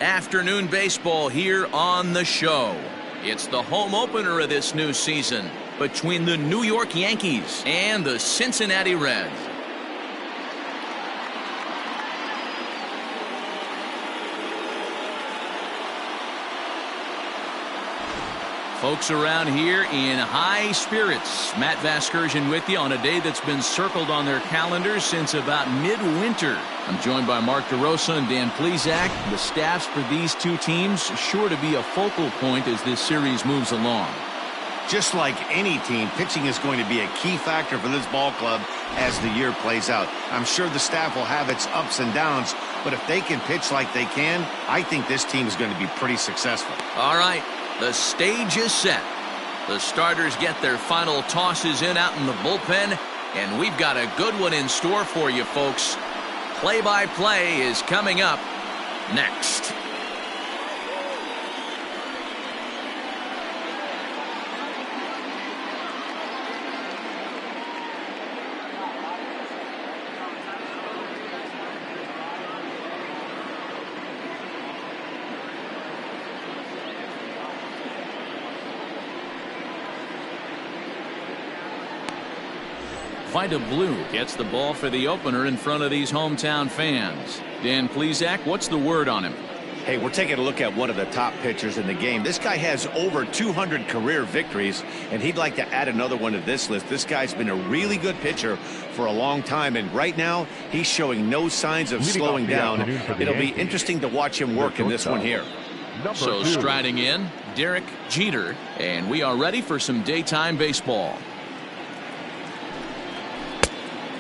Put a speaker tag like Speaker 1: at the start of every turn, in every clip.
Speaker 1: Afternoon baseball here on the show. It's the home opener of this new season between the New York Yankees and the Cincinnati Reds. Folks around here in high spirits. Matt Vasgersian with you on a day that's been circled on their calendars since about midwinter. I'm joined by Mark DeRosa and Dan Plesac. The staffs for these two teams sure to be a focal point as this series moves along.
Speaker 2: Just like any team, pitching is going to be a key factor for this ball club as the year plays out. I'm sure the staff will have its ups and downs, but if they can pitch like they can, I think this team is going to be pretty successful.
Speaker 1: All right. The stage is set. The starters get their final tosses in out in the bullpen, and we've got a good one in store for you, folks. Play-by-play is coming up next. Vida Blue gets the ball for the opener in front of these hometown fans. Dan Plesac, what's the word on him?
Speaker 2: Hey, we're taking a look at one of the top pitchers in the game. This guy has over 200 career victories, and he'd like to add another one to this list. This guy's been a really good pitcher for a long time, and right now he's showing no signs of slowing down. It'll be interesting to watch him work in this one here.
Speaker 1: So striding in, Derek Jeter, and we are ready for some daytime baseball.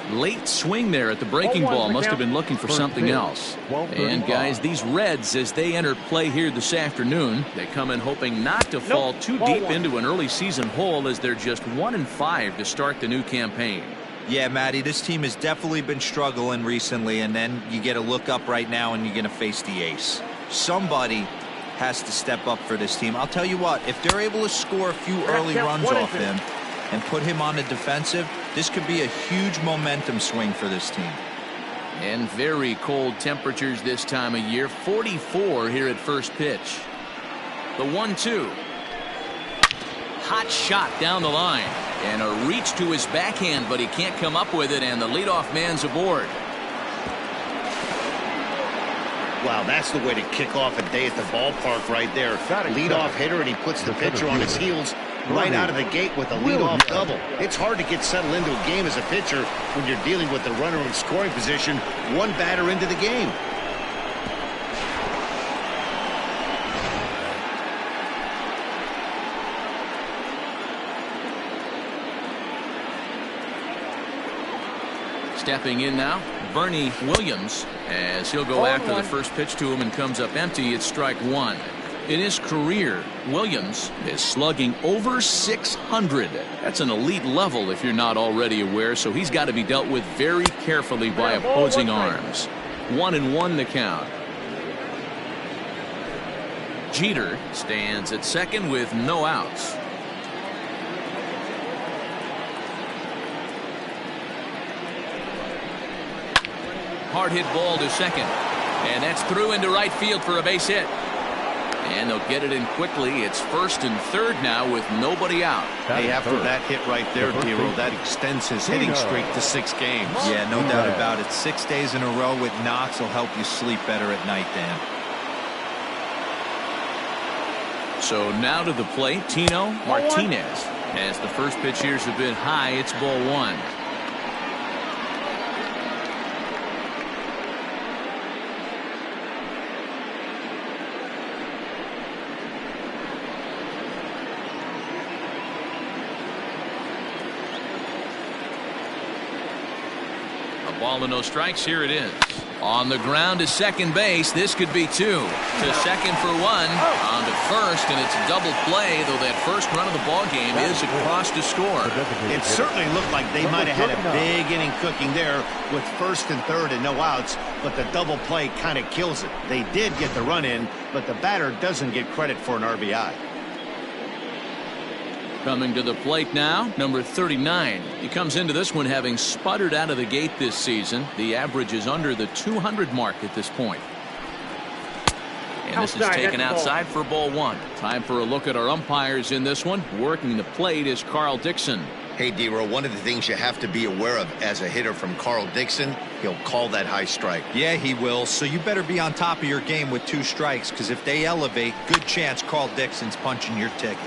Speaker 1: Late swing there at the breaking ball. Must have been looking for something else. And guys, these Reds, as they enter play here this afternoon, they come in hoping not to fall too deep into an early season hole, as they're just 1-5 to start the new campaign.
Speaker 3: Yeah, Matty, this team has definitely been struggling recently, and then you get a look up right now and you're going to face the ace. Somebody has to step up for this team. I'll tell you what, if they're able to score a few early runs off him and put him on the defensive, this could be a huge momentum swing for this team.
Speaker 1: And very cold temperatures this time of year. 44 here at first pitch. The 1-2. Hot shot down the line. And a reach to his backhand, but he can't come up with it, and the leadoff man's aboard.
Speaker 2: Wow, that's the way to kick off a day at the ballpark right there. Leadoff hitter, and he puts the pitcher on his heels right out of the gate with a leadoff double. It's hard to get settled into a game as a pitcher when you're dealing with the runner in scoring position one batter into the game.
Speaker 1: Stepping in now, Bernie Williams, as he'll go after the first pitch to him and comes up empty. It's strike one. In his career, Williams is slugging over 600. That's an elite level if you're not already aware, so he's got to be dealt with very carefully by opposing arms. 1-1 the count. Jeter stands at second with no outs. Hard hit ball to second, and that's through into right field for a base hit. And they'll get it in quickly. It's first and third now with nobody out.
Speaker 2: Hey, after that hit right there, Hero, that extends his hitting streak to 6 games.
Speaker 3: Yeah, no doubt about it. 6 days in a row with knocks will help you sleep better at night, Dan.
Speaker 1: So now to the plate, Tino Martinez. As the first pitch here's a bit high, it's ball one. Ball and no strikes. Here it is. On the ground to second base. This could be two. To second for one. On to first, and it's a double play, though that first run of the ball game is across to score.
Speaker 2: It certainly looked like they might have had a big inning cooking there with first and third and no outs, but the double play kind of kills it. They did get the run in, but the batter doesn't get credit for an RBI.
Speaker 1: Coming to the plate now, number 39. He comes into this one having sputtered out of the gate this season. The average is under the 200 mark at this point. And this is taken outside for ball one. Time for a look at our umpires in this one. Working the plate is Carl Dixon.
Speaker 2: Hey, D-Row, one of the things you have to be aware of as a hitter from Carl Dixon, he'll call that high strike.
Speaker 3: Yeah, he will. So you better be on top of your game with 2 strikes, because if they elevate, good chance Carl Dixon's punching your ticket.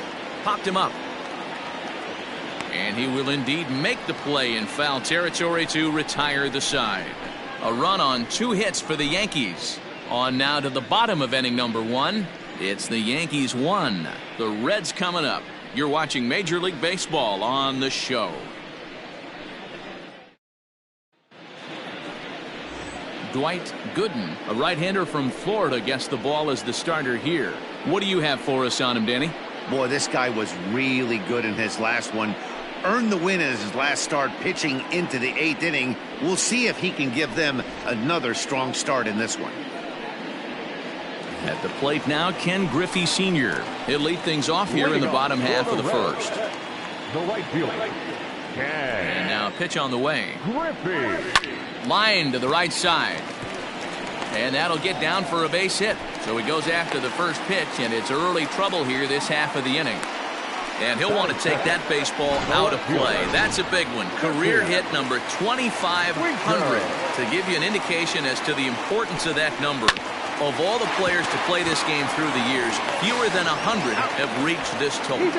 Speaker 1: Popped him up. And he will indeed make the play in foul territory to retire the side. A run on 2 hits for the Yankees. On now to the bottom of inning number 1. It's the Yankees 1. The Reds coming up. You're watching Major League Baseball on the show. Dwight Gooden, a right-hander from Florida, gets the ball as the starter here. What do you have for us on him, Danny?
Speaker 2: Boy, this guy was really good in his last one. Earned the win as his last start, pitching into the 8th inning. We'll see if he can give them another strong start in this one.
Speaker 1: At the plate now, Ken Griffey Sr. He'll lead things off here in the bottom half of the first.
Speaker 4: The right fielder.
Speaker 1: And now a pitch on the way.
Speaker 4: Griffey.
Speaker 1: Line to the right side. And that'll get down for a base hit. So he goes after the first pitch, and it's early trouble here this half of the inning. And he'll want to take that baseball out of play. That's a big one. Career hit number 2,500. To give you an indication as to the importance of that number, of all the players to play this game through the years, fewer than 100 have reached this total.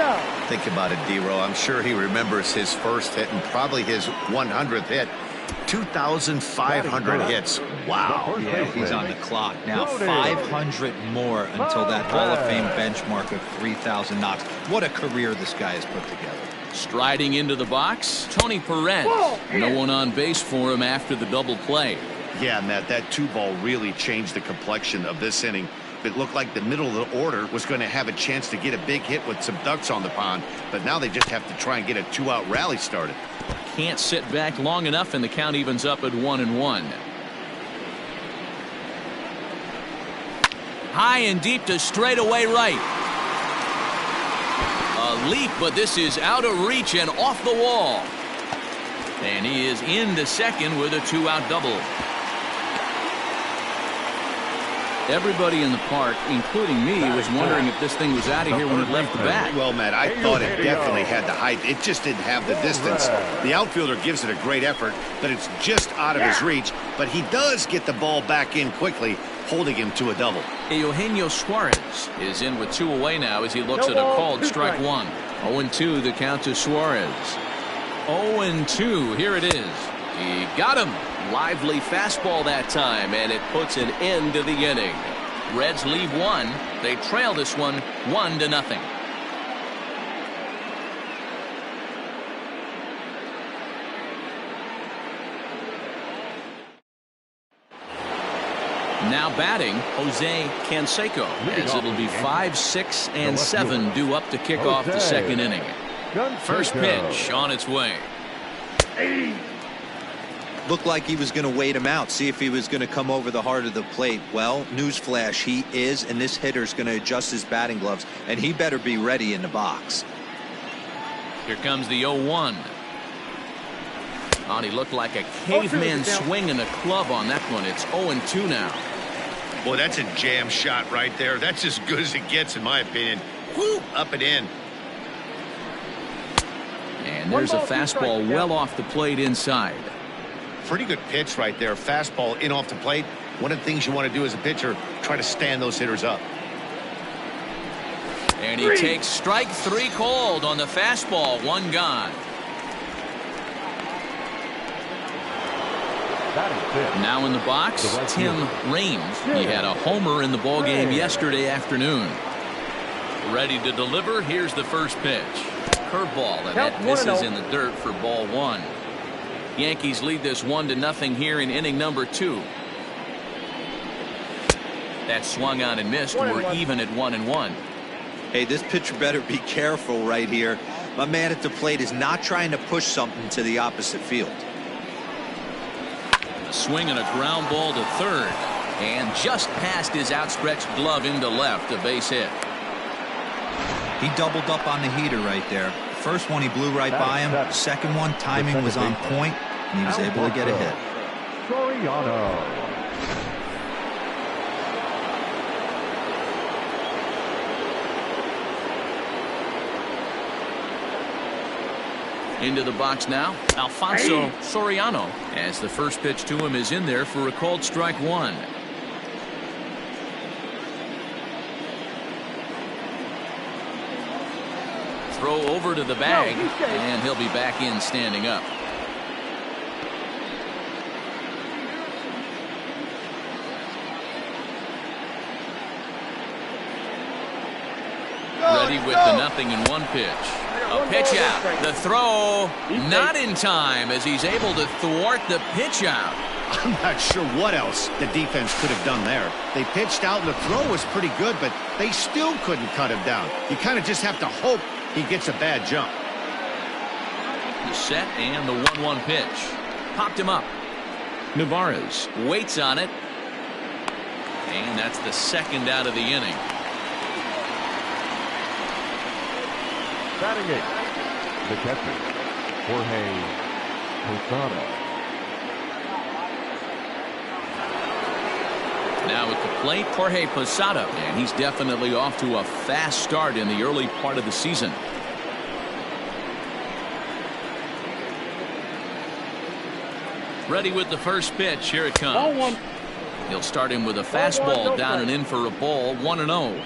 Speaker 2: Think about it, D-Row. I'm sure he remembers his first hit and probably his 100th hit. 2,500 hits. Wow.
Speaker 3: Yeah, he's on the clock now. 500 more until that Hall of Fame benchmark of 3,000 knocks. What a career this guy has put together.
Speaker 1: Striding into the box, Tony Perez. No one on base for him after the double play.
Speaker 2: Yeah, Matt, that 2-ball really changed the complexion of this inning. It looked like the middle of the order was going to have a chance to get a big hit with some ducks on the pond, but now they just have to try and get a 2-out rally started.
Speaker 1: Can't sit back long enough, and the count evens up at 1-1. High and deep to straightaway right. A leap, but this is out of reach and off the wall. And he is into second with a 2-out double. Everybody in the park, including me, was wondering if this thing was out of here when it left the bat.
Speaker 2: Well, Matt, I thought it definitely had the height. It just didn't have the distance. The outfielder gives it a great effort, but it's just out of his reach. But he does get the ball back in quickly, holding him to a double.
Speaker 1: Eugenio Suarez is in with 2 away now as he looks at a called strike 1. 0-2 the count to Suarez. 0-2, here it is. He got him. Lively fastball that time, and it puts an end to the inning. Reds leave 1. They trail this one 1-0. Now batting, Jose Canseco, as it'll be 5, 6, and 7 due up to kick off the second inning. First pitch on its way.
Speaker 3: Looked like he was going to wait him out, see if he was going to come over the heart of the plate. Well, newsflash, he is, and this hitter's going to adjust his batting gloves, and he better be ready in the box.
Speaker 1: Here comes the 0-1. Oh, he looked like a caveman swinging a club on that one. It's 0-2 now.
Speaker 2: Boy, that's a jam shot right there. That's as good as it gets, in my opinion. Woo, up and in.
Speaker 1: And there's a fastball well off the plate inside.
Speaker 2: Pretty good pitch right there. Fastball in off the plate. One of the things you want to do as a pitcher, try to stand those hitters up.
Speaker 1: And he takes strike 3 called on the fastball. 1 gone. Now in the box, Tim Raines. He had a homer in the ballgame yesterday afternoon. Ready to deliver. Here's the first pitch. Curveball, and that misses in the dirt for ball 1. Yankees lead this 1-0 here in inning number 2. That swung on and missed. We're even at 1-1.
Speaker 3: Hey, this pitcher better be careful right here. My man at the plate is not trying to push something to the opposite field.
Speaker 1: A swing and a ground ball to third, and just past his outstretched glove into left, a base hit.
Speaker 3: He doubled up on the heater right there. First one he blew right by him. Second one, timing was on point, and he was able to get a hit.
Speaker 1: Into the box now, Alfonso Soriano, as the first pitch to him is in there for a called strike one. Throw over to the bag, and he'll be back in standing up. Ready with the 0-1 pitch. A pitch out. The throw not in time as he's able to thwart the pitch out.
Speaker 2: I'm not sure what else the defense could have done there. They pitched out and the throw was pretty good, but they still couldn't cut him down. You kind of just have to hope he gets a bad jump.
Speaker 1: The set and the 1-1 pitch. Popped him up. Navarez waits on it. And that's the second out of the inning.
Speaker 4: Batting eighth, the catcher, Jorge Posada.
Speaker 1: Now at the plate, Jorge Posada, and he's definitely off to a fast start in the early part of the season. Ready with the first pitch. Here it comes. He'll start him with a fastball down and in for a ball. 1-0.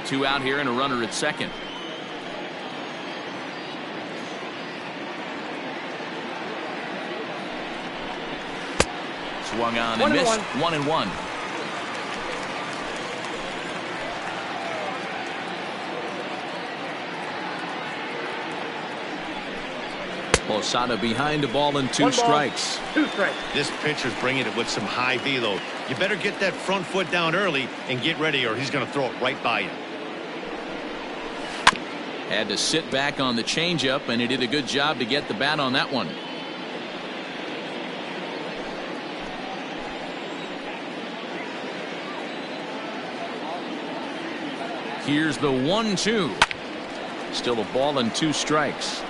Speaker 1: Two out here and a runner at second. Swung on and missed. 1-1. Posada behind the ball and two strikes.
Speaker 2: This pitcher's bringing it with some high velo. You better get that front foot down early and get ready or he's going to throw it right by you.
Speaker 1: Had to sit back on the changeup, and he did a good job to get the bat on that one. Here's the 1-2. Still a ball and two strikes.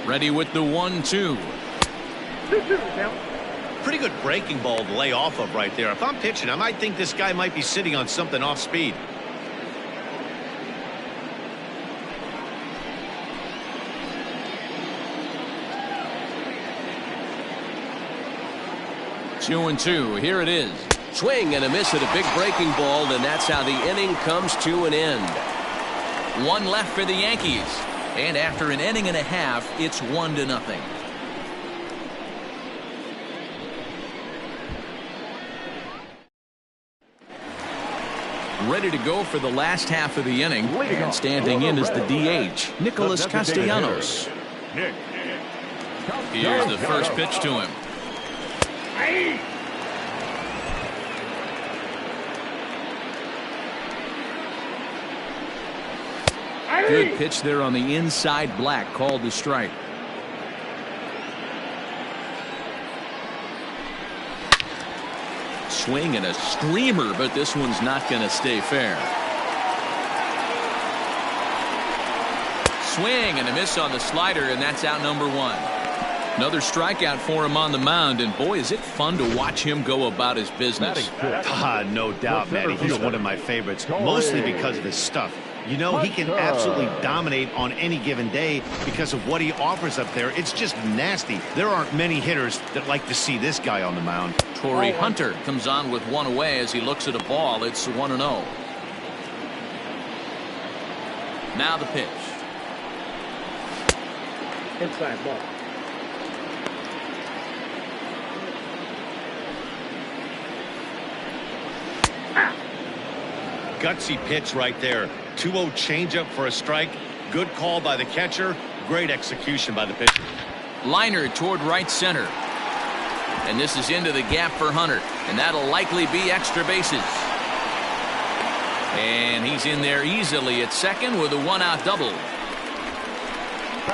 Speaker 1: Ready with the 1-2.
Speaker 2: Pretty good breaking ball to lay off of right there. If I'm pitching, I might think this guy might be sitting on something off speed.
Speaker 1: Two and two. Here it is. Swing and a miss at a big breaking ball, and that's how the inning comes to an end. One left for the Yankees, and after an inning and a half, it's 1-0. Ready to go for the last half of the inning, and standing in is the DH, Nicholas Castellanos. Here's the first pitch to him. Good pitch there on the inside, black, called the strike. Swing and a screamer, but this one's not going to stay fair. Swing and a miss on the slider, and that's out number one. Another strikeout for him on the mound, and boy, is it fun to watch him go about his business.
Speaker 2: No doubt, Matty. He's one of my favorites, mostly because of his stuff. You know, he can absolutely dominate on any given day because of what he offers up there. It's just nasty. There aren't many hitters that like to see this guy on the mound.
Speaker 1: Torrey Hunter comes on with one away as he looks at a ball. It's 1-0. Now the pitch.
Speaker 5: Inside ball.
Speaker 2: Gutsy pitch right there. 2-0 changeup for a strike. Good call by the catcher. Great execution by the pitcher.
Speaker 1: Liner toward right center. And this is into the gap for Hunter. And that'll likely be extra bases. And he's in there easily at second with a one-out double.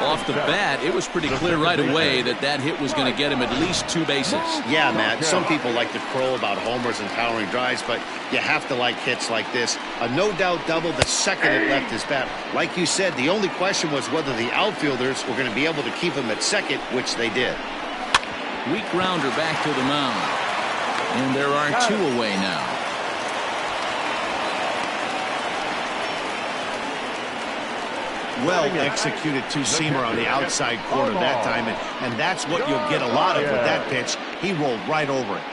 Speaker 1: Off the bat, it was pretty clear right away that that hit was going to get him at least 2 bases.
Speaker 2: Yeah, Matt, some people like to crow about homers and powering drives, but you have to like hits like this. A no-doubt double the second it left his bat. Like you said, the only question was whether the outfielders were going to be able to keep him at second, which they did.
Speaker 1: Weak grounder back to the mound. And there are 2 away now.
Speaker 2: Well executed two-seamer on the outside corner that time, and that's what you'll get a lot of with that pitch. He rolled right over it.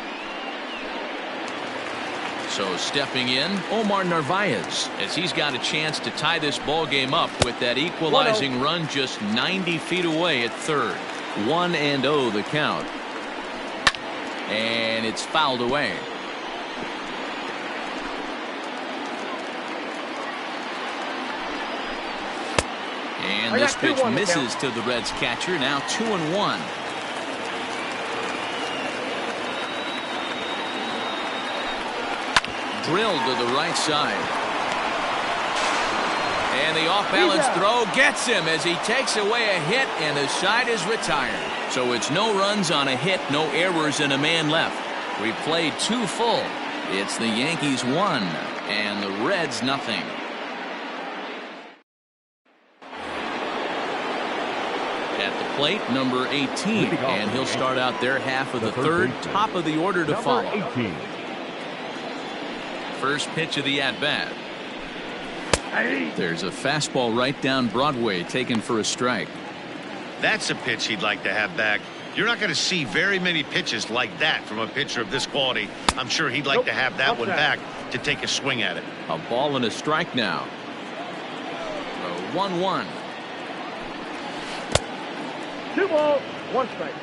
Speaker 1: So stepping in, Omar Narvaez, as he's got a chance to tie this ball game up with that equalizing run just 90 feet away at third. 1-0 the count. And it's fouled away. And this pitch misses to the Reds catcher. Now 2-1. Drilled to the right side. And the off-balance throw gets him as he takes away a hit, and the side is retired. So it's no runs on a hit, no errors, and a man left. We played 2 full. It's the Yankees 1 and the Reds nothing. At the plate, number 18, and he'll start out their half of the third, top of the order to follow.
Speaker 4: 18.
Speaker 1: First pitch of the at-bat. There's a fastball right down Broadway taken for a strike.
Speaker 2: That's a pitch he'd like to have back. You're not going to see very many pitches like that from a pitcher of this quality. I'm sure he'd like to have that one back to take a swing at it.
Speaker 1: A ball and a strike now. 1-1.
Speaker 5: 2 balls, 1 strike.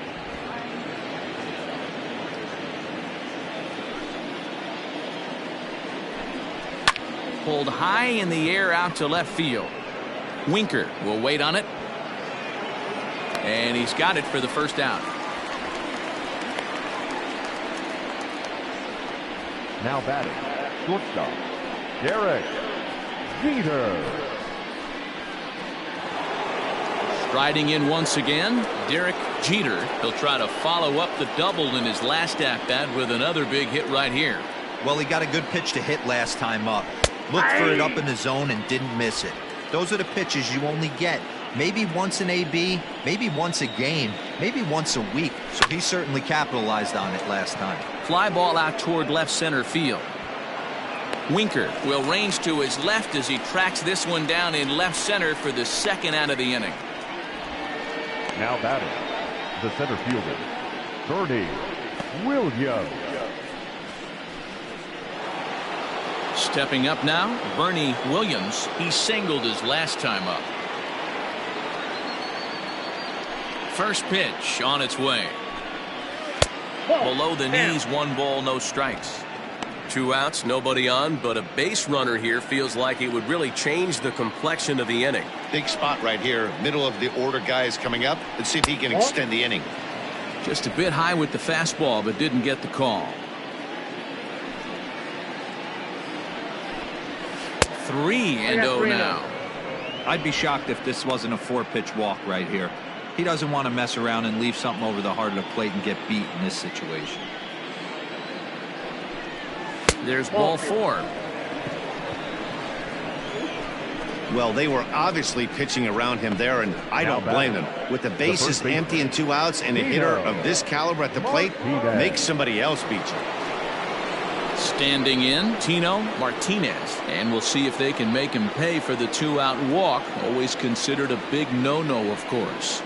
Speaker 1: Pulled high in the air out to left field. Winker will wait on it. And he's got it for the first out.
Speaker 4: Now batting, shortstop, Derek Jeter.
Speaker 1: Striding in once again, Derek Jeter. He'll try to follow up the double in his last at-bat with another big hit right here.
Speaker 3: Well, he got a good pitch to hit last time up. Looked for it up in the zone and didn't miss it. Those are the pitches you only get maybe once an AB, maybe once a game, maybe once a week. So he certainly capitalized on it last time.
Speaker 1: Fly ball out toward left center field. Winker will range to his left as he tracks this one down in left center for the second out of the inning.
Speaker 4: Now batting, the center fielder, Bernie Williams.
Speaker 1: Stepping up now, Bernie Williams. He singled his last time up. First pitch on its way. Below the knees, 1 ball, no strikes.
Speaker 6: 2 outs, nobody on, but a base runner here feels like it would really change the complexion of the inning.
Speaker 2: Big spot right here. Middle of the order guy is coming up. Let's see if he can extend the inning.
Speaker 1: Just a bit high with the fastball, but didn't get the call. 3-0 now.
Speaker 3: I'd be shocked if this wasn't a 4-pitch walk right here. He doesn't want to mess around and leave something over the heart of the plate and get beat in this situation.
Speaker 1: There's ball 4.
Speaker 2: Well, they were obviously pitching around him there, and I don't blame them. With the bases empty and 2 outs, and a hitter of this caliber at the plate, make somebody else beat you.
Speaker 1: Standing in, Tino Martinez. And we'll see if they can make him pay for the 2-out walk. Always considered a big no-no, of course.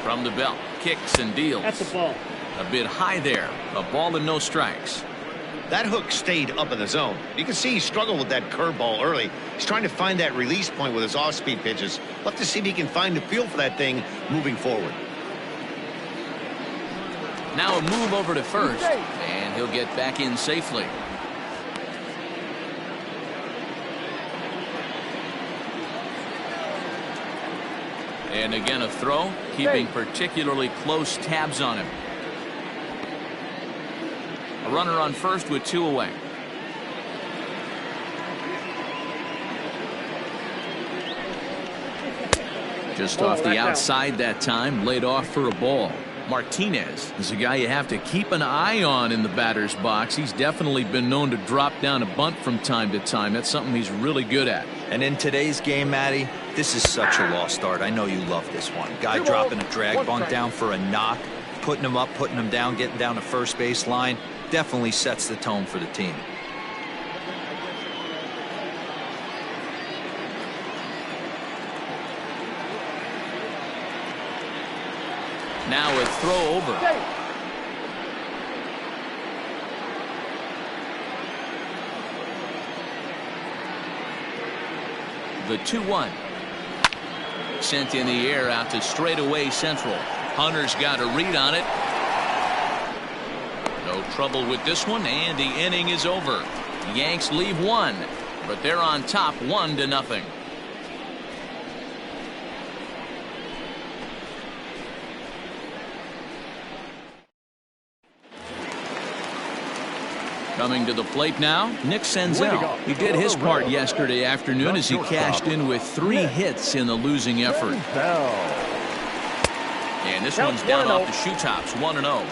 Speaker 1: From the belt, kicks and deals.
Speaker 5: That's a ball.
Speaker 1: A bit high there. A ball and no strikes.
Speaker 2: That hook stayed up in the zone. You can see he struggled with that curveball early. He's trying to find that release point with his off-speed pitches. We'll have to see if he can find a feel for that thing moving forward.
Speaker 1: Now a move over to first, and he'll get back in safely. And again a throw, keeping particularly close tabs on him. A runner on first with 2 away. Just off the outside that time, laid off for a ball. Martinez is a guy you have to keep an eye on in the batter's box. He's definitely been known to drop down a bunt from time to time. That's something he's really good at.
Speaker 3: And in today's game, Matty, this is such a lost art. I know you love this one. Guy dropping a drag bunt down for a knock, putting him up, putting him down, getting down to first base line. Definitely sets the tone for the team.
Speaker 1: Now a throw over. The 2-1. Sent in the air out to straightaway central. Hunter's got a read on it. No trouble with this one, and the inning is over. Yanks leave one, but they're on top 1-0. Coming to the plate now, Nick Senzel. He did his part yesterday afternoon as he cashed in with 3 hits in the losing effort. And this one's down off the shoe tops, 1-0.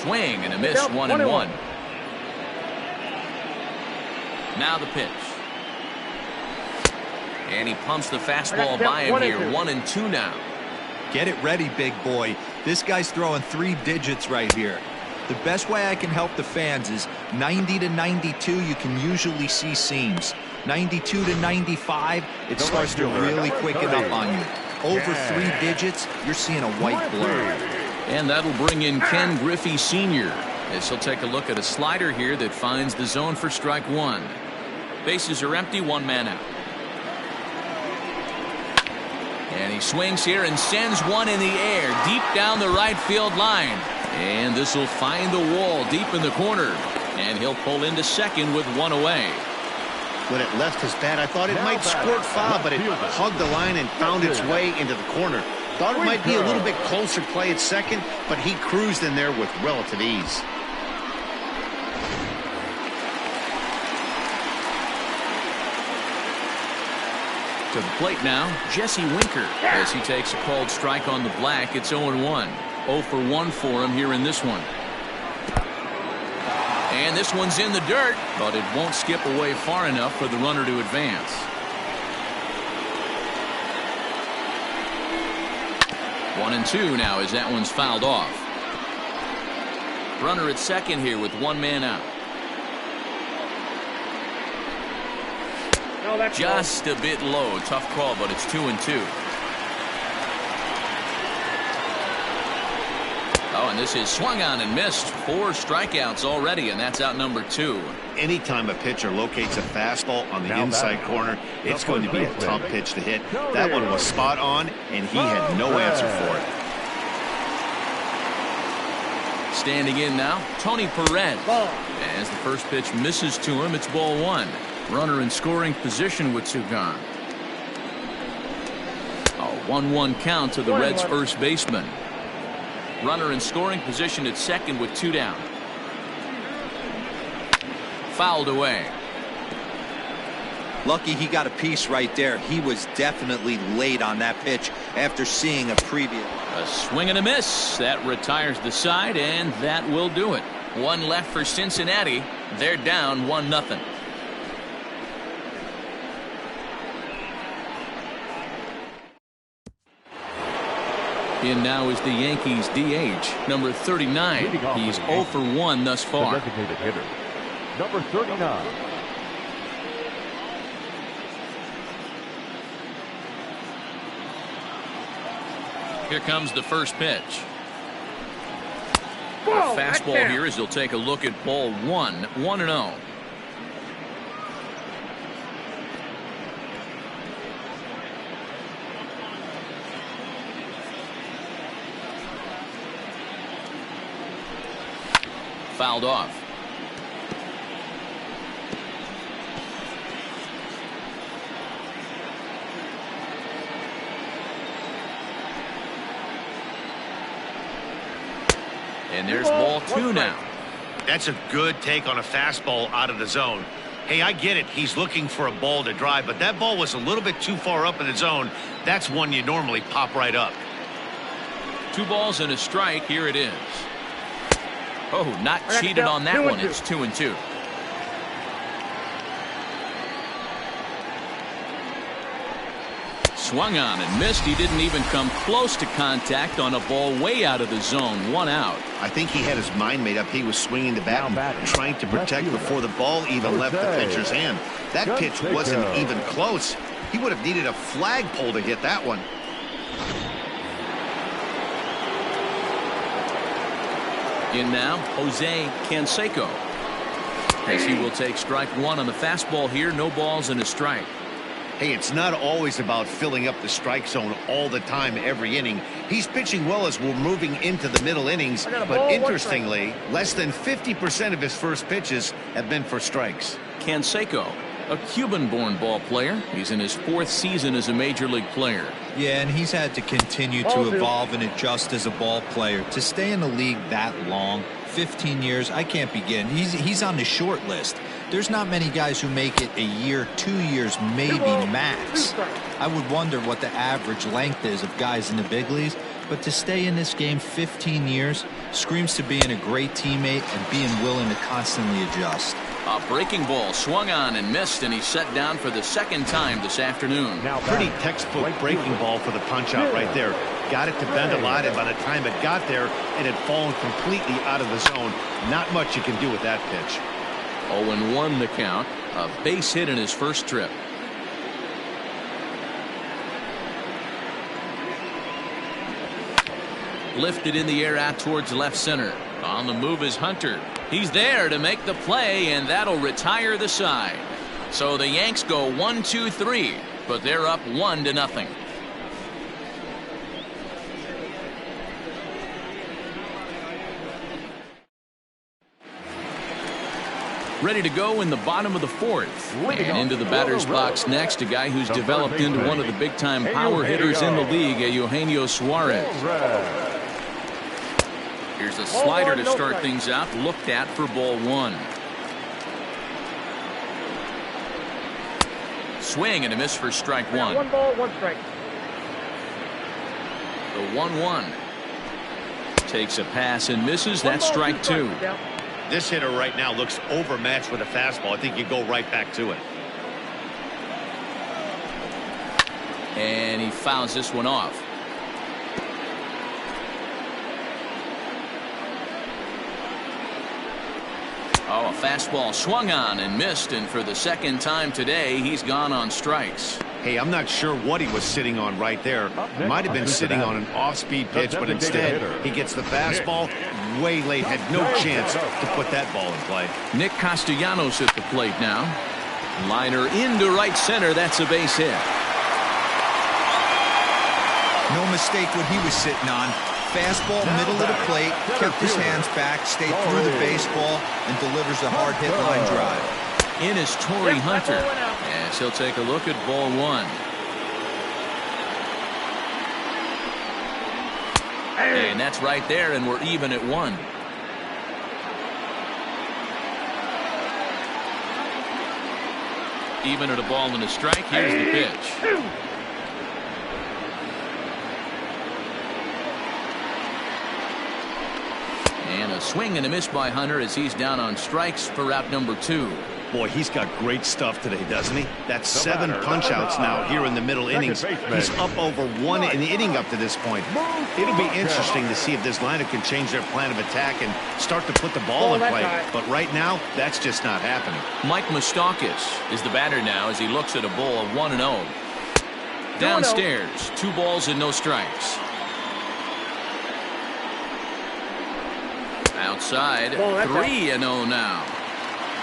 Speaker 1: Swing and a miss, 1-1. Now the pitch. And he pumps the fastball by him here, 1-2 now.
Speaker 3: Get it ready, big boy. This guy's throwing 3 digits right here. The best way I can help the fans is 90 to 92, you can usually see seams. 92 to 95, it starts to really quicken up on you. Over 3 digits, you're seeing a white blur.
Speaker 1: And that'll bring in Ken Griffey Sr. as he'll take a look at a slider here that finds the zone for strike 1. Bases are empty, 1 man out. And he swings here and sends one in the air deep down the right field line. And this will find the wall deep in the corner. And he'll pull into second with 1 away.
Speaker 2: When it left his bat, I thought it might squirt foul, but it hugged the line and found its way into the corner. Thought it might be a little bit closer play at second, but he cruised in there with relative ease.
Speaker 1: To the plate now, Jesse Winker as he takes a called strike on the black. It's 0-1. 0 for 1 for him here in this one. And this one's in the dirt, but it won't skip away far enough for the runner to advance. 1-2 now as that one's fouled off. Runner at second here with 1 man out. Just a bit low. Tough call, but it's 2-2. Oh, and this is swung on and missed. 4 strikeouts already, and that's out number 2.
Speaker 2: Anytime a pitcher locates a fastball on the inside corner, it's going to be a tough pitch to hit. That one was spot on, and he had no answer for it.
Speaker 1: Standing in now, Tony Perez. As the first pitch misses to him, it's ball 1. Runner in scoring position with 2 gone. A 1-1 count to the Reds' first baseman. Runner in scoring position at second with 2 down. Fouled away.
Speaker 3: Lucky he got a piece right there. He was definitely late on that pitch after seeing a previous.
Speaker 1: A swing and a miss. That retires the side, and that will do it. 1 left for Cincinnati. They're down 1-0. In now is the Yankees DH, number 39. He's 0 for 1 thus far.
Speaker 4: The designated hitter, number 39.
Speaker 1: Here comes the first pitch. A fastball here as he'll take a look at ball 1, 1-0. Fouled off. And there's ball 2 now.
Speaker 2: That's a good take on a fastball out of the zone. Hey, I get it. He's looking for a ball to drive, but that ball was a little bit too far up in the zone. That's one you normally pop right up.
Speaker 1: 2 balls and a strike. Here it is. Oh, not cheated on that one. It's 2-2. Swung on and missed. He didn't even come close to contact on a ball way out of the zone. 1 out.
Speaker 2: I think he had his mind made up. He was swinging the bat and trying to protect before the ball even left the pitcher's hand. That pitch wasn't even close. He would have needed a flagpole to hit that one.
Speaker 1: In now, Jose Canseco, as he will take strike 1 on the fastball here. No balls and a strike.
Speaker 2: Hey, it's not always about filling up the strike zone all the time every inning. He's pitching well as we're moving into the middle innings, but interestingly, less than 50% of his first pitches have been for strikes.
Speaker 1: Canseco, a Cuban-born ball player. He's in his 4th season as a major league player.
Speaker 3: Yeah, and he's had to continue to evolve and adjust as a ball player. To stay in the league that long, 15 years, I can't begin. He's on the short list. There's not many guys who make it a year, 2 years, maybe max. I would wonder what the average length is of guys in the big leagues, but to stay in this game 15 years screams to being a great teammate and being willing to constantly adjust.
Speaker 1: A breaking ball swung on and missed, and he's set down for the 2nd time this afternoon.
Speaker 2: Now, pretty textbook breaking ball for the punch out right there. Got it to bend a lot, and by the time it got there, it had fallen completely out of the zone. Not much you can do with that pitch.
Speaker 1: 0-1 the count. A base hit in his first trip. Lifted in the air out towards left center. On the move is Hunter. He's there to make the play, and that'll retire the side. So the Yanks go 1-2-3, but they're up 1-0. Ready to go in the bottom of the 4th. And into the batter's box next, a guy who's developed into one of the big-time power hitters in the league, Eugenio Suarez. Here's a slider to start things out, looked at for ball 1. Swing and a miss for strike 1.
Speaker 5: 1 ball, 1 strike.
Speaker 1: The 1-1. Takes a pass and misses. That's strike 2.
Speaker 2: This hitter right now looks overmatched with a fastball. I think you go right back to it.
Speaker 1: And he fouls this one off. Oh, a fastball swung on and missed, and for the 2nd time today, he's gone on strikes.
Speaker 2: Hey, I'm not sure what he was sitting on right there. Might have been sitting on an off-speed pitch, but instead he gets the fastball way late. Had no chance to put that ball in play.
Speaker 1: Nick Castellanos at the plate now. Liner into right center. That's a base hit.
Speaker 3: No mistake what he was sitting on. Fastball, middle of the plate, kept his hands back, stayed through the baseball, and delivers a hard hit line drive.
Speaker 1: In is Torrey Hunter, as he'll take a look at ball 1. And that's right there, and we're even at 1. Even at a ball and a strike. Here's the pitch. And a swing and a miss by Hunter as he's down on strikes for out number 2.
Speaker 2: Boy, he's got great stuff today, doesn't he? That's 7 punch-outs now here in the middle innings. He's up over 1 in the inning up to this point. It'll be interesting to see if this lineup can change their plan of attack and start to put the ball in play. But right now, that's just not happening.
Speaker 1: Mike Moustakas is the batter now as he looks at a ball of 1-0. Downstairs, 2 balls and no strikes. Outside, 3-0 now.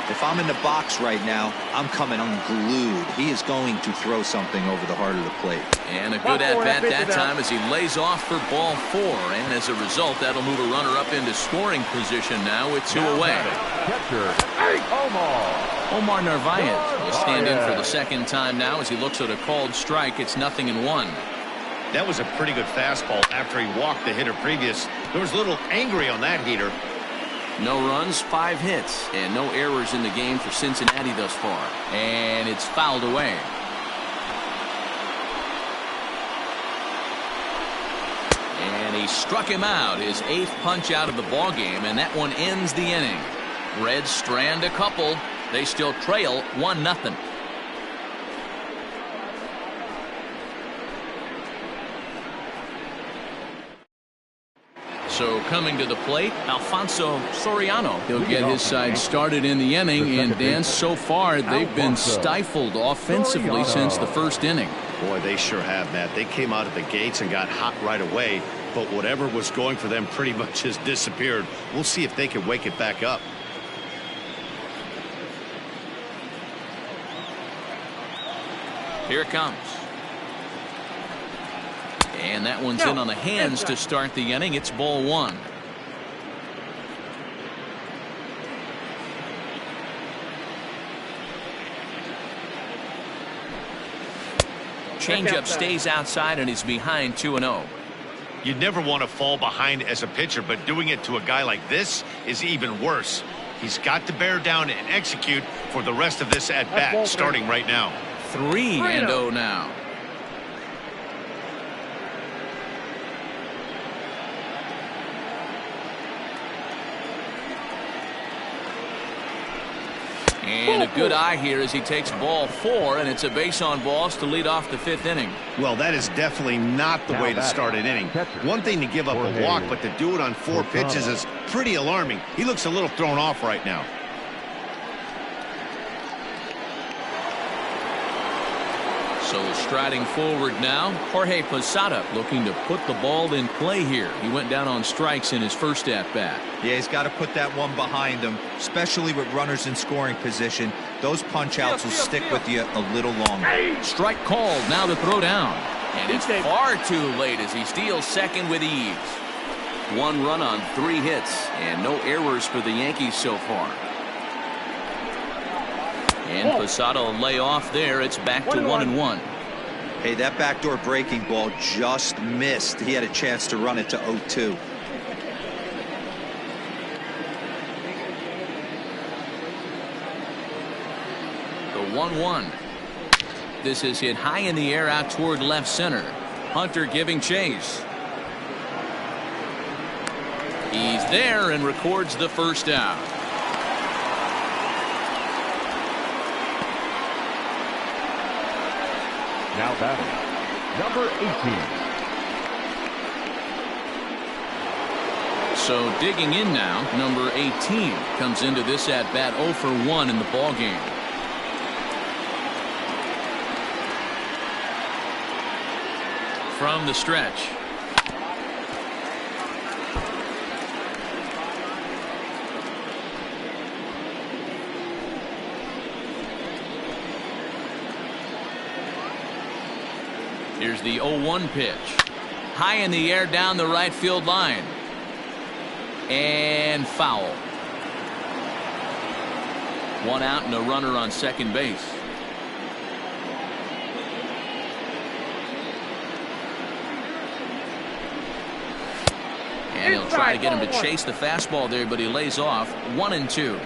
Speaker 3: If I'm in the box right now, I'm coming unglued. He is going to throw something over the heart of the plate.
Speaker 1: And a good at-bat that time as he lays off for ball 4. And as a result, that'll move a runner up into scoring position now with 2 away. Omar Narvaez will stand in for the 2nd time now as he looks at a called strike. It's 0-1.
Speaker 2: That was a pretty good fastball after he walked the hitter previous. There was a little angry on that heater.
Speaker 1: No runs, 5 hits, and no errors in the game for Cincinnati thus far. And it's fouled away. And he struck him out, his 8th punch out of the ball game, and that one ends the inning. Reds strand a couple. They still trail 1-0. So coming to the plate, Alfonso Soriano. He'll get his side started in the inning, and Dan, so far they've been stifled offensively since the first inning.
Speaker 2: Boy, they sure have, Matt. They came out of the gates and got hot right away, but whatever was going for them pretty much has disappeared. We'll see if they can wake it back up.
Speaker 1: Here it comes. And that one's in on the hands to start the inning. It's ball 1. Changeup stays outside, and he's behind 2-0.
Speaker 2: You never want to fall behind as a pitcher, but doing it to a guy like this is even worse. He's got to bear down and execute for the rest of this at-bat, starting right now.
Speaker 1: 3-0 now. And a good eye here as he takes ball 4, and it's a base on balls to lead off the 5th inning.
Speaker 2: Well, that is definitely not the way to start an inning. One thing to give up a walk, but to do it on 4 pitches is pretty alarming. He looks a little thrown off right now.
Speaker 1: So striding forward now, Jorge Posada looking to put the ball in play here. He went down on strikes in his first at-bat.
Speaker 3: Yeah, he's got to put that one behind him, especially with runners in scoring position. Those punch-outs will stick with you a little longer.
Speaker 1: Strike called, now the throw down. And it's far too late as he steals second with ease. 1 run on 3 hits, and no errors for the Yankees so far. And Posada will lay off there. It's back to 1-1.
Speaker 3: Hey, that backdoor breaking ball just missed. He had a chance to run it to 0-2.
Speaker 1: The 1-1. This is hit high in the air out toward left center. Hunter giving chase. He's there and records the first out.
Speaker 4: Now batting, number 18.
Speaker 1: So digging in now, number 18 comes into this at-bat 0 for 1 in the ball game. From the stretch. Here's the 0-1 pitch. High in the air down the right field line. And foul. 1 out and a runner on second base. And he'll try to get him to chase the fastball there, but he lays off. 1-2.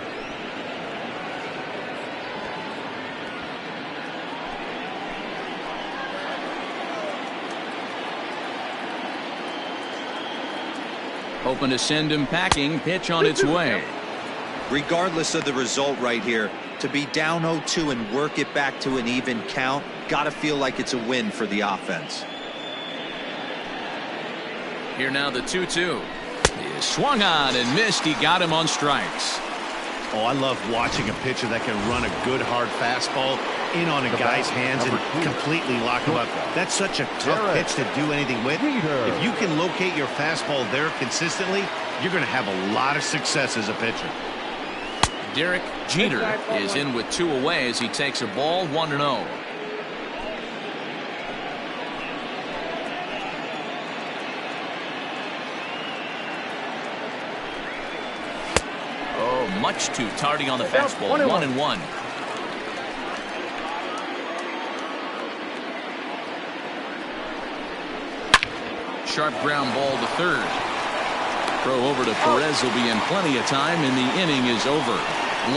Speaker 1: Hoping to send him packing. Pitch on its way.
Speaker 3: Regardless of the result right here, to be down 0-2 and work it back to an even count, gotta feel like it's a win for the offense.
Speaker 1: Here now the 2-2. He swung on and missed. He got him on strikes.
Speaker 2: Oh, I love watching a pitcher that can run a good hard fastball in on a guy's hands and completely lock him up. That's such a tough pitch to do anything with. If you can locate your fastball there consistently, you're going to have a lot of success as a pitcher.
Speaker 1: Derek Jeter is in with 2 away as he takes a ball 1-0. Oh, much too tardy on the fastball. 1-1. Sharp ground ball to third. Throw over to Perez will be in plenty of time, and the inning is over.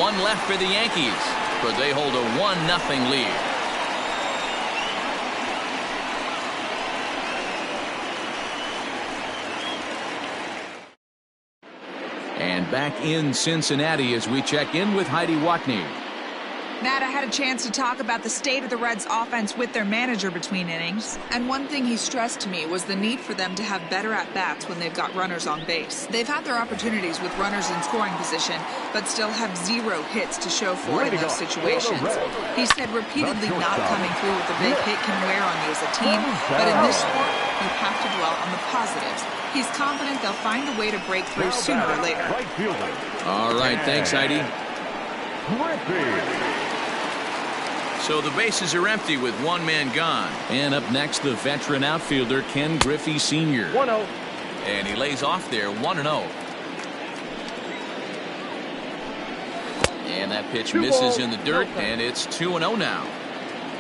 Speaker 1: One left for the Yankees, but they hold a 1-0 lead. And back in Cincinnati as we check in with Heidi Watney.
Speaker 7: Matt, I had a chance to talk about the state of the Reds offense with their manager between innings, and one thing he stressed to me was the need for them to have better at-bats when they've got runners on base. They've had their opportunities with runners in scoring position, but still have 0 hits to show for it in those situations. He said repeatedly not coming through with a big hit can wear on you as a team, but in this sport, you have to dwell on the positives. He's confident they'll find a way to break through sooner or later.
Speaker 1: All right, thanks, Heidi. So the bases are empty with one man gone. And up next, the veteran outfielder, Ken Griffey Sr.
Speaker 5: 1-0.
Speaker 1: And he lays off there, 1-0. And that pitch misses in the dirt, and it's 2-0 now.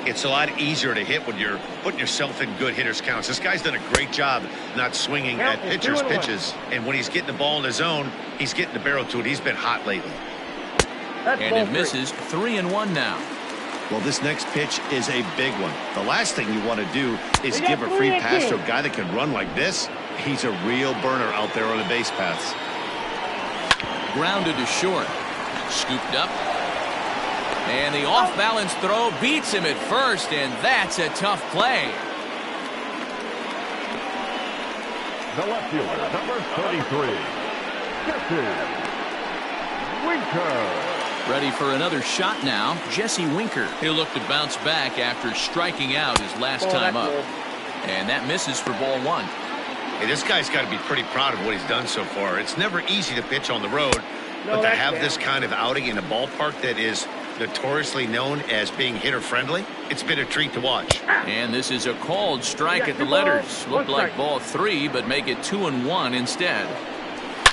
Speaker 2: It's a lot easier to hit when you're putting yourself in good hitters' counts. This guy's done a great job not swinging at pitchers' pitches. And when he's getting the ball in his zone, he's getting the barrel to it. He's been hot lately.
Speaker 1: And it misses, 3-1 now.
Speaker 2: Well, this next pitch is a big one. The last thing you want to do is give a free pass to a guy that can run like this. He's a real burner out there on the base paths.
Speaker 1: Grounded to short. Scooped up. And the off-balance throw beats him at first, and that's a tough play.
Speaker 4: The left fielder, number 33, Jesse Winker.
Speaker 1: Ready for another shot now, Jesse Winker. He'll look to bounce back after striking out his last time up. And that misses for ball 1.
Speaker 2: Hey, this guy's got to be pretty proud of what he's done so far. It's never easy to pitch on the road, but to have this kind of outing in a ballpark that is notoriously known as being hitter-friendly, it's been a treat to watch.
Speaker 1: And this is a called strike at the letters. Looked like ball 3, but make it 2-1 instead.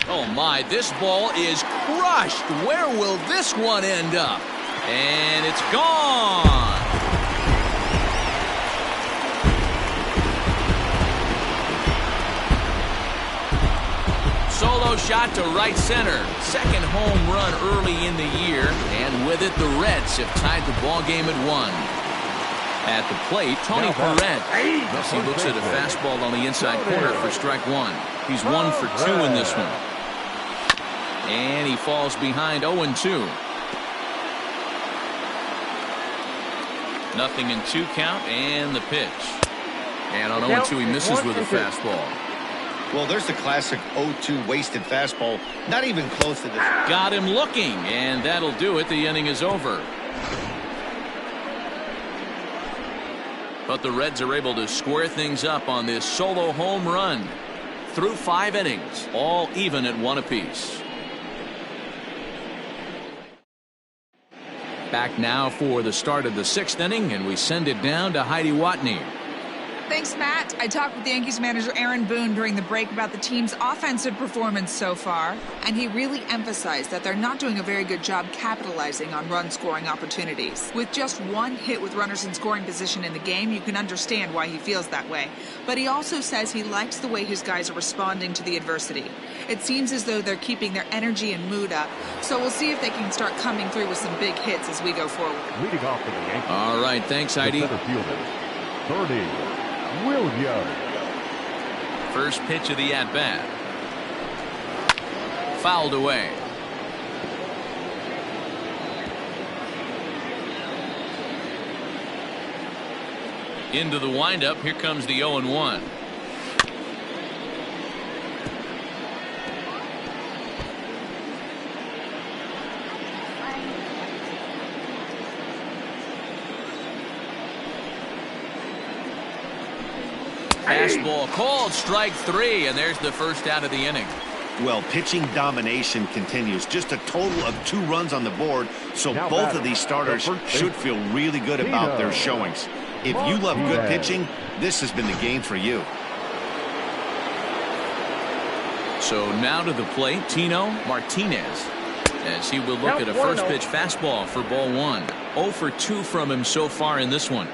Speaker 1: Oh my, this ball is crushed. Where will this one end up? And it's gone. Solo shot to right center. Second home run early in the year. And with it, the Reds have tied the ball game at 1. At the plate, Tony Perez. As he looks at a fastball on the inside corner for strike 1. He's 1 for 2 in this one. And he falls behind 0-2. Nothing in 2 count, and the pitch. And on 0-2, he misses with a fastball.
Speaker 2: Well, there's the classic 0-2 wasted fastball. Not even close to this.
Speaker 1: Got him looking, and that'll do it. The inning is over. But the Reds are able to square things up on this solo home run. Through 5 innings, all even at 1 apiece. Back now for the start of the 6th inning, and we send it down to Heidi Watney.
Speaker 7: Thanks, Matt. I talked with the Yankees manager Aaron Boone during the break about the team's offensive performance so far, and he really emphasized that they're not doing a very good job capitalizing on run-scoring opportunities. With just 1 hit with runners in scoring position in the game, you can understand why he feels that way. But he also says he likes the way his guys are responding to the adversity. It seems as though they're keeping their energy and mood up, so we'll see if they can start coming through with some big hits as we go forward.
Speaker 4: Leading off for the Yankees.
Speaker 1: All right, thanks, Heidi.
Speaker 4: The center fielder, 30, Williams.
Speaker 1: First pitch of the at-bat. Fouled away. Into the windup. Here comes the 0-1. Fastball called, strike 3, and there's the first out of the inning.
Speaker 2: Well, pitching domination continues. Just a total of 2 runs on the board, so
Speaker 4: Now
Speaker 2: both
Speaker 4: batting,
Speaker 2: of these starters should feel really good about their showings. If you love good pitching, this has been the game for you.
Speaker 1: So now to the plate, Tino Martinez, as he will look at a first pitch fastball for ball 1. 0 for 2 from him so far in this one.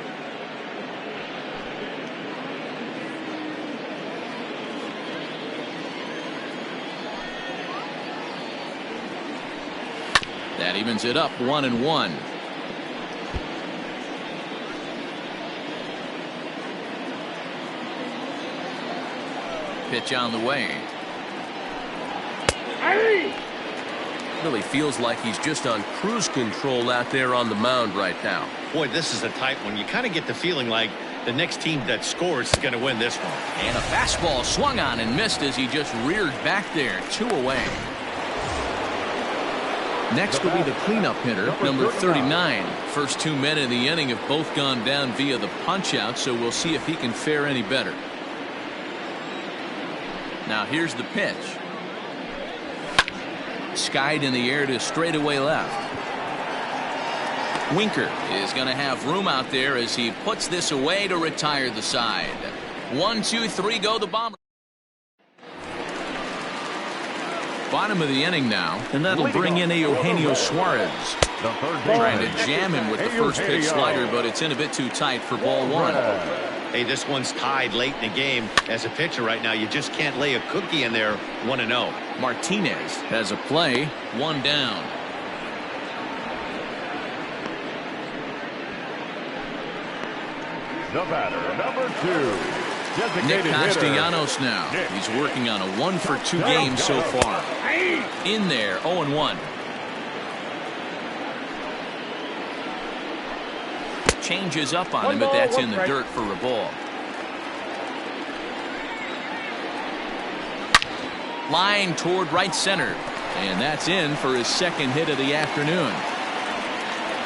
Speaker 1: That evens it up 1-1. Pitch on the way.
Speaker 6: Really feels like he's just on cruise control out there on the mound right now.
Speaker 2: Boy, this is a tight one. You kind of get the feeling like the next team that scores is going to win this one.
Speaker 1: And a fastball swung on and missed as he just reared back there. 2 away. Next will be the cleanup hitter, number 39. First 2 men in the inning have both gone down via the punch-out, so we'll see if he can fare any better. Now here's the pitch. Skied in the air to straightaway left. Winker is going to have room out there as he puts this away to retire the side. 1, 2, 3, go the Bombers. Bottom of the inning now, and that'll bring in Eugenio Suarez. Trying to jam him with the first pitch slider, but it's in a bit too tight for ball 1.
Speaker 2: Hey, this one's tied late in the game. As a pitcher right now, you just can't lay a cookie in there 1-0.
Speaker 1: Martinez has a play, 1 down.
Speaker 4: The batter, number 2.
Speaker 1: Nick Castellanos now. He's working on a 1-for-2 game so far. In there, 0-1. Changes up on him, but that's in the dirt for a ball. Line toward right center. And that's in for his second hit of the afternoon.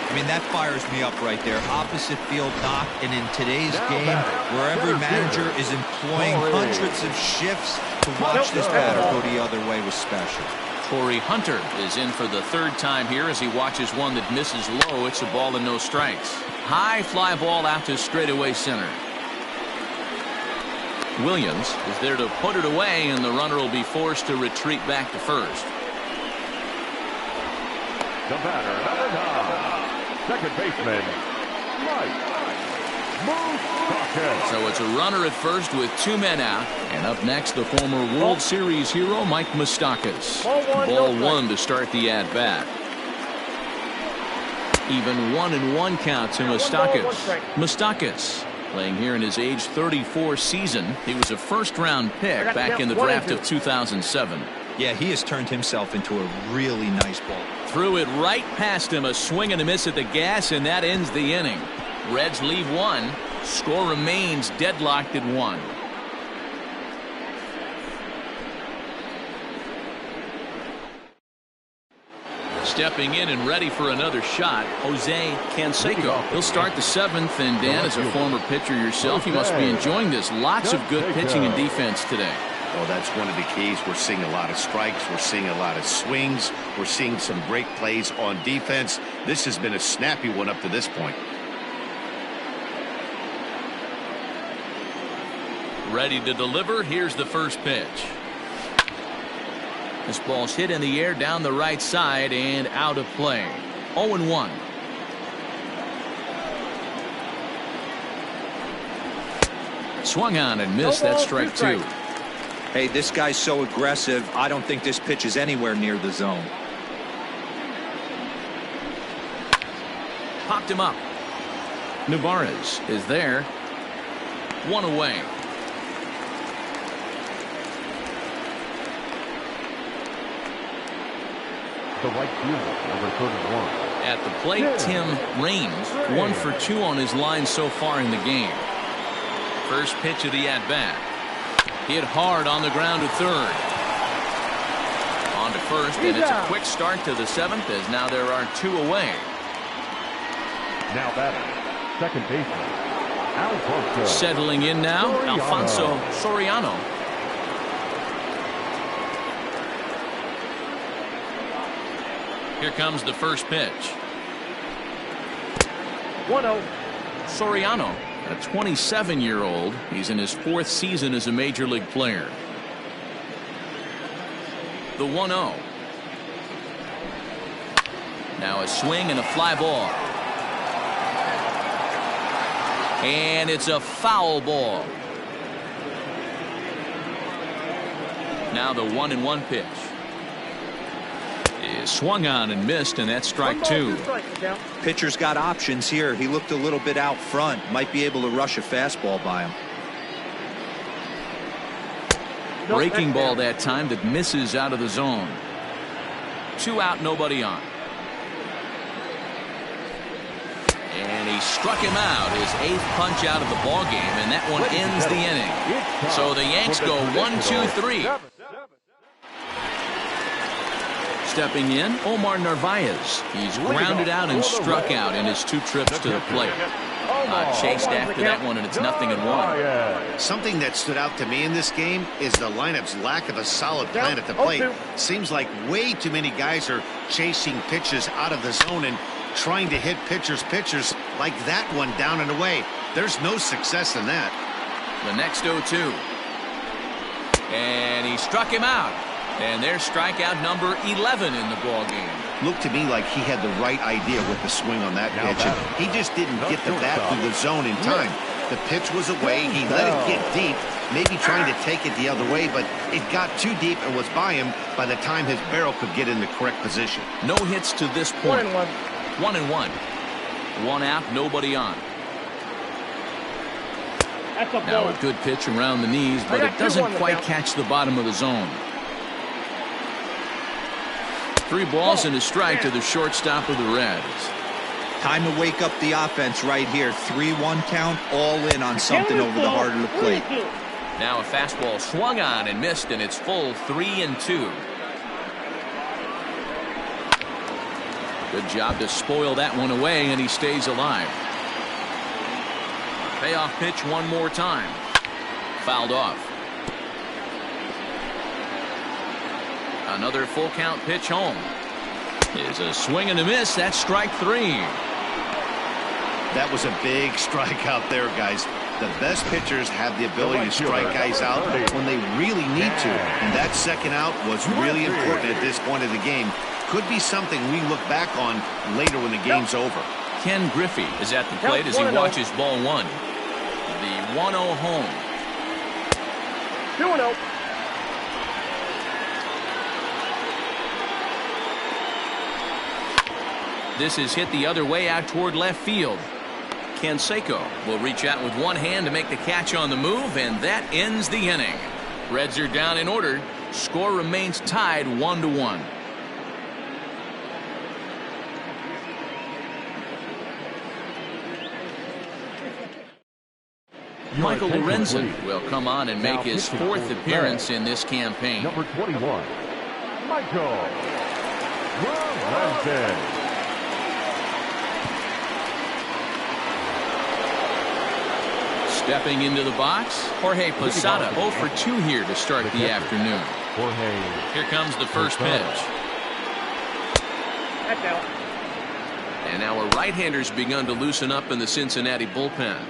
Speaker 3: I mean, that fires me up right there. Opposite field knock, and in today's game, where every manager is employing hundreds of shifts, to watch this batter go the other way was special.
Speaker 1: Torrey Hunter is in for the 3rd time here as he watches one that misses low. It's a ball and no strikes. High fly ball out to straightaway center. Williams is there to put it away, and the runner will be forced to retreat back to first.
Speaker 4: The batter, number 9, second baseman, Mike.
Speaker 1: So it's a runner at first with 2 men out. And up next, the former World Series hero, Mike Moustakas. Ball 1 to start the at-bat. Even 1-1 count to Moustakas. Moustakas playing here in his age 34 season. He was a first-round pick back in the draft of 2007.
Speaker 3: Yeah, he has turned himself into a really nice ball.
Speaker 1: Threw it right past him, a swing and a miss at the gas, and that ends the inning. Reds leave 1. Score remains deadlocked at 1. Stepping in and ready for another shot, Jose Canseco. He'll start the 7th, and Dan, as a former pitcher yourself, you must be enjoying this. Lots of good pitching and defense today.
Speaker 2: Well, that's one of the keys. We're seeing a lot of strikes. We're seeing a lot of swings. We're seeing some great plays on defense. This has been a snappy one up to this point.
Speaker 1: Ready to deliver. Here's the first pitch. This ball's hit in the air down the right side and out of play. 0-1. Swung on and missed. That's strike 2.
Speaker 3: Hey, this guy's so aggressive, I don't think this pitch is anywhere near the zone.
Speaker 1: Popped him up. Narvaez is there. 1 away.
Speaker 4: The right fielder, number 31.
Speaker 1: At the plate, Tim Raines. 1 for 2 on his line so far in the game. First pitch of the at-bat. Hit hard on the ground to third. On to first, and it's a quick start to the 7th, as now there are 2 away.
Speaker 4: Now batting, second baseman, Alfonso.
Speaker 1: Settling in now, Alfonso Soriano. Here comes the first pitch.
Speaker 5: 1-0.
Speaker 1: Soriano, a 27-year-old. He's in his 4th season as a major league player. The 1-0. Now a swing and a fly ball. And it's a foul ball. Now the 1-1 pitch Swung on and missed, and that's strike two.
Speaker 3: Pitcher's got options here. He looked a little bit out front. Might be able to rush a fastball by him.
Speaker 1: Breaking ball that time that misses out of the zone. 2 out, nobody on. And he struck him out, his 8th punch out of the ball game, and that one ends the inning. So the Yanks go 1-2-3. Stepping in, Omar Narvaez. He's grounded out and struck out in his 2 trips to the plate. Chased after that one, and it's 0-1.
Speaker 2: Something that stood out to me in this game is the lineup's lack of a solid plan at the plate. Seems like way too many guys are chasing pitches out of the zone and trying to hit pitchers like that one down and away. There's no success in that.
Speaker 1: The next 0-2. And he struck him out. And there's strikeout number 11 in the ball game.
Speaker 2: Looked to me like he had the right idea with the swing on that pitch, and he just didn't get the bat through the zone in time. The pitch was away. He let it get deep, maybe trying to take it the other way, but it got too deep and was by him by the time his barrel could get in the correct position.
Speaker 1: No hits to this point. 1-1. 1 out, nobody on. Now a good pitch around the knees, but it doesn't quite catch the bottom of the zone. 3 balls and a strike to the shortstop of the Reds.
Speaker 3: Time to wake up the offense right here. 3-1 count, all in on something over the heart of the plate.
Speaker 6: Now a fastball swung on and missed, and it's full 3-2.
Speaker 1: Good job to spoil that one away, and he stays alive. Payoff pitch one more time. Fouled off. Another full count pitch home. Is a swing and a miss. That's strike 3.
Speaker 2: That was a big strikeout there, guys. The best pitchers have the ability to strike guys out when they really need to. And that second out was really important at this point of the game. Could be something we look back on later when the game's over.
Speaker 1: Ken Griffey is at the plate as he watches ball 1. The 1-0 home.
Speaker 5: 2-0.
Speaker 1: This is hit the other way out toward left field. Canseco will reach out with one hand to make the catch on the move, and that ends the inning. Reds are down in order. Score remains tied 1-1. Michael Lorenzen will come on and make his 4th appearance in this campaign.
Speaker 4: Number 21, Michael Lorenzen.
Speaker 1: Stepping into the box, Jorge Posada 0 for 2 here to start the afternoon. Here comes the first pitch. And now a right-hander's begun to loosen up in the Cincinnati bullpen.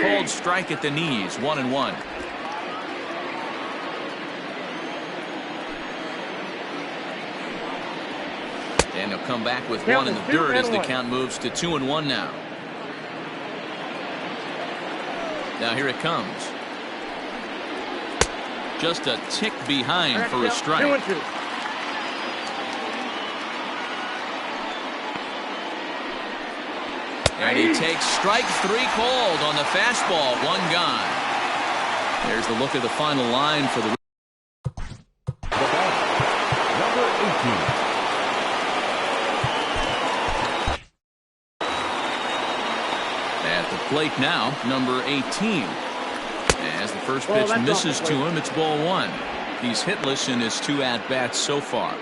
Speaker 1: Cold strike at the knees, 1-1. And he'll come back with one in the dirt as the count moves to 2-1 now. Now here it comes. Just a tick behind for a strike.
Speaker 5: 2-2.
Speaker 1: And he takes strike 3 called on the fastball. 1 gone. There's the look of the final line for the
Speaker 4: Number 18.
Speaker 1: At the plate now, number 18. As the first pitch misses to him, it's ball 1. He's hitless in his 2 at-bats so far.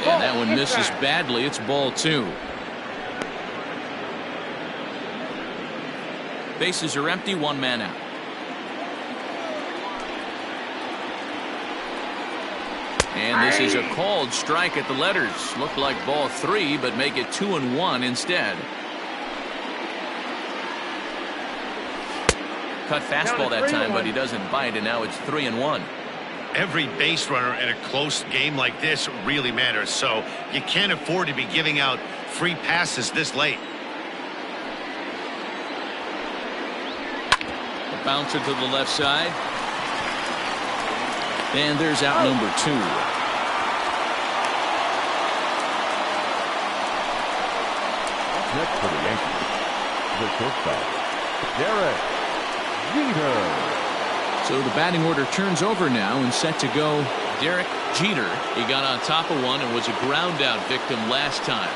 Speaker 1: And that one misses badly. It's ball 2. Bases are empty, 1 man out. And this is a called strike at the letters. Looked like ball 3, but make it 2-1 instead. Cut fastball that time, but he doesn't bite, and now it's 3-1.
Speaker 2: Every base runner in a close game like this really matters, so you can't afford to be giving out free passes this late.
Speaker 1: A bouncer to the left side. And there's out number 2.
Speaker 4: Next for the Yankees, the shortstop, Derek Jeter.
Speaker 1: So the batting order turns over now and set to go. Derek Jeter. He got on top of one and was a ground out victim last time.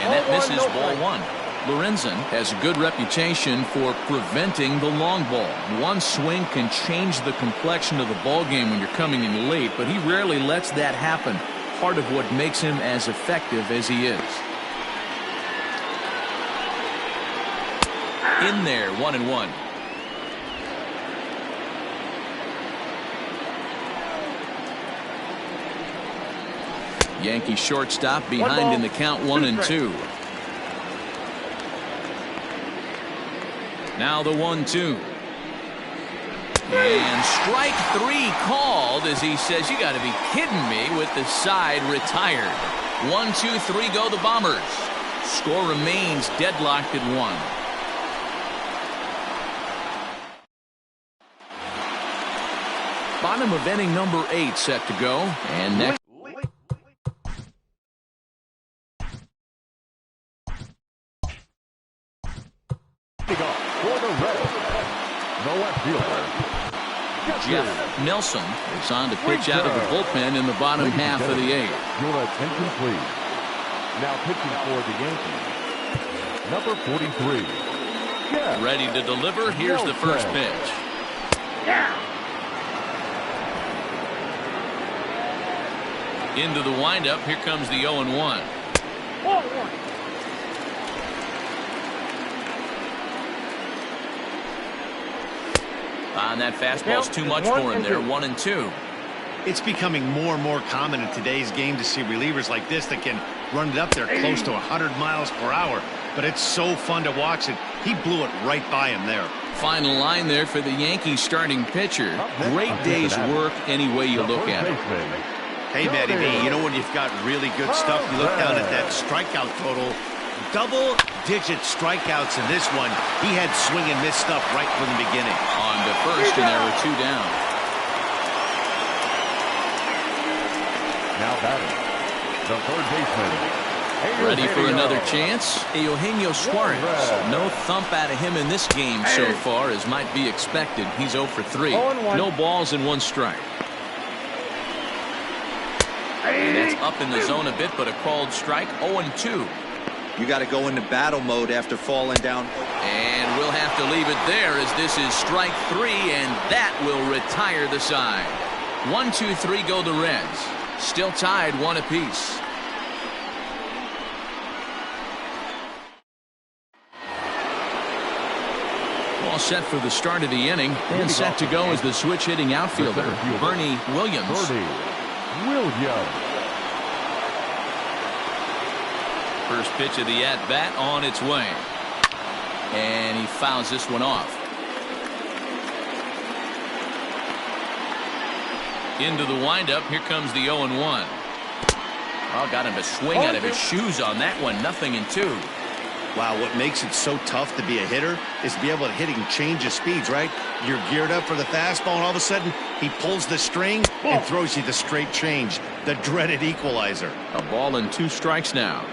Speaker 1: And that misses ball 1. Lorenzen has a good reputation for preventing the long ball. One swing can change the complexion of the ball game when you're coming in late, but he rarely lets that happen. Part of what makes him as effective as he is. In there, 1-1. Yankee shortstop behind in the count, 1-2. Now the 1-2. And strike 3 called as he says, you got to be kidding me, with the side retired. 1-2-3 go the Bombers. Score remains deadlocked at 1. Bottom of inning number 8 set to go. And next.
Speaker 4: For the Reds, the left fielder,
Speaker 1: Jeff Nelson is on to pitch out of the bullpen in the bottom half of the 8th.
Speaker 4: Your attention, please. Now pitching for the Yankees, number 43. Jeff
Speaker 1: Ready to deliver. Here's the first pitch. Into the windup. Here comes the 0-1. On that fastball's too much for him there. 1-2.
Speaker 2: It's becoming more and more common in today's game to see relievers like this that can run it up there close to 100 miles per hour. But it's so fun to watch it. He blew it right by him there.
Speaker 1: Final line there for the Yankees starting pitcher. Great day's work any way you look at it.
Speaker 2: Hey, Matty B, you know when you've got really good stuff, you look down at that strikeout total. Double-digit strikeouts in this one. He had swing and miss stuff right from the beginning.
Speaker 1: On to first, and there were 2 down.
Speaker 4: now batting, the third baseman.
Speaker 1: Ready for another chance? Eugenio Suarez. No thump out of him in this game so far, as might be expected. He's 0 for 3. No balls and 1 strike. And that's up in the zone a bit, but a called strike. 0-2.
Speaker 3: You got to go into battle mode after falling down.
Speaker 1: And we'll have to leave it there, as this is strike 3, and that will retire the side. 1, 2, 3 go the Reds. Still tied 1 apiece. All set for the start of the inning, and set to go as the switch hitting outfielder, Bernie Williams. First pitch of the at-bat on its way. And he fouls this one off. Into the windup. Here comes the 0-1. Oh, got him to swing out of his shoes on that one. 0-2.
Speaker 2: Wow, what makes it so tough to be a hitter is to be able to hit and change the speeds, right? You're geared up for the fastball, and all of a sudden, he pulls the string and throws you the straight change, the dreaded equalizer.
Speaker 1: A ball and 2 strikes now.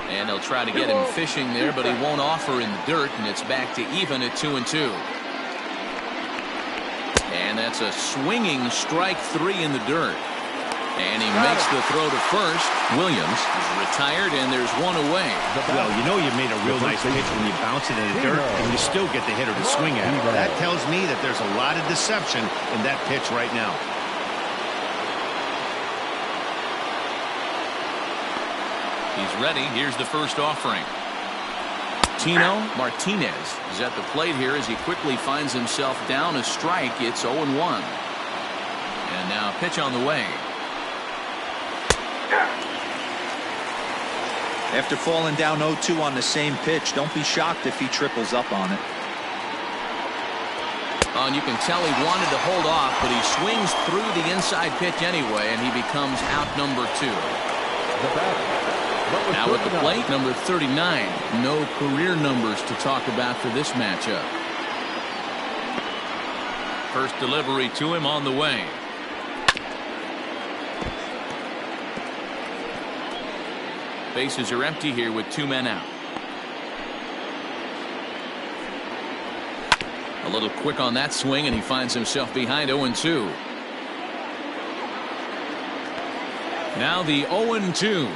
Speaker 1: And they'll try to get him fishing there, but he won't offer in the dirt, and it's back to even at 2-2. And that's a swinging strike 3 in the dirt. And he makes the throw to first. Williams is retired, and there's 1 away.
Speaker 2: Well, you know you made a real nice pitch when you bounce it in the dirt, and you still get the hitter to swing at it. That tells me that there's a lot of deception in that pitch right now.
Speaker 1: He's ready. Here's the first offering. Tino Martinez is at the plate here as he quickly finds himself down a strike. It's 0-1. And now pitch on the way.
Speaker 3: After falling down 0-2 on the same pitch, don't be shocked if he triples up on it.
Speaker 1: And you can tell he wanted to hold off, but he swings through the inside pitch anyway, and he becomes out number 2. Now at the plate, number 39. No career numbers to talk about for this matchup. First delivery to him on the way. Bases are empty here with 2 men out. A little quick on that swing, and he finds himself behind 0-2. Now the 0-2.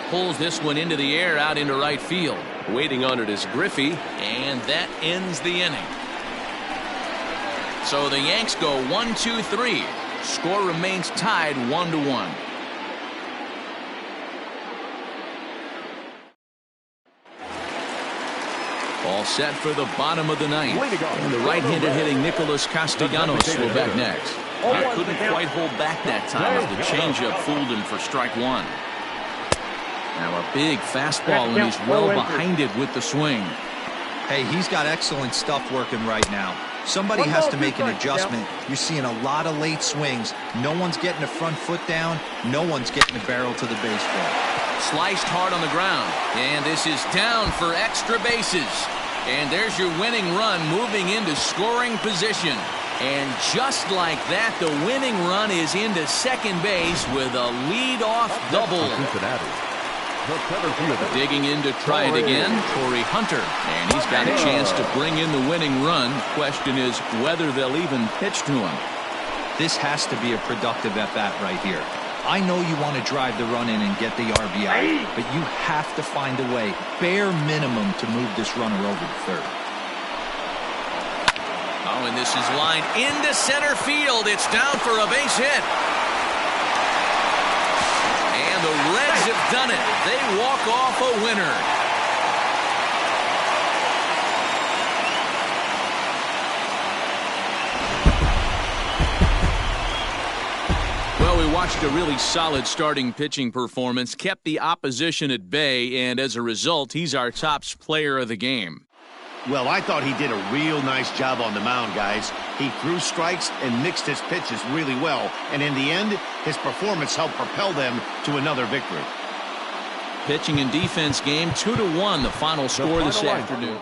Speaker 1: Pulls this one into the air out into right field.
Speaker 6: Waiting on it is Griffey.
Speaker 1: And that ends the inning. So the Yanks go 1-2-3. Score remains tied 1-1. All set for the bottom of the ninth. And the right-handed hitting Nicholas Castellanos will bat next. He couldn't quite hold back that time as the changeup fooled him for strike 1. Now a big fastball, and he's well behind it with the swing.
Speaker 3: Hey, he's got excellent stuff working right now. Somebody has to make an adjustment. You're seeing a lot of late swings. No one's getting the front foot down. No one's getting the barrel to the baseball.
Speaker 1: Sliced hard on the ground, and this is down for extra bases. And there's your winning run moving into scoring position. And just like that, the winning run is into second base with a lead-off double. Digging in to try it again, Torrey Hunter. And he's got a chance to bring in the winning run. Question is whether they'll even pitch to him.
Speaker 3: This has to be a productive at-bat right here. I know you want to drive the run in and get the RBI, but you have to find a way, bare minimum, to move this runner over to third.
Speaker 1: Oh, and this is lined into center field. It's down for a base hit. And the Reds have done it. They walk off a winner. Well, we watched a really solid starting pitching performance, kept the opposition at bay, and as a result, he's our top player of the game.
Speaker 2: Well, I thought he did a real nice job on the mound, guys. He threw strikes and mixed his pitches really well, and in the end, his performance helped propel them to another victory.
Speaker 1: Pitching and defense game 2-1, the final score this afternoon.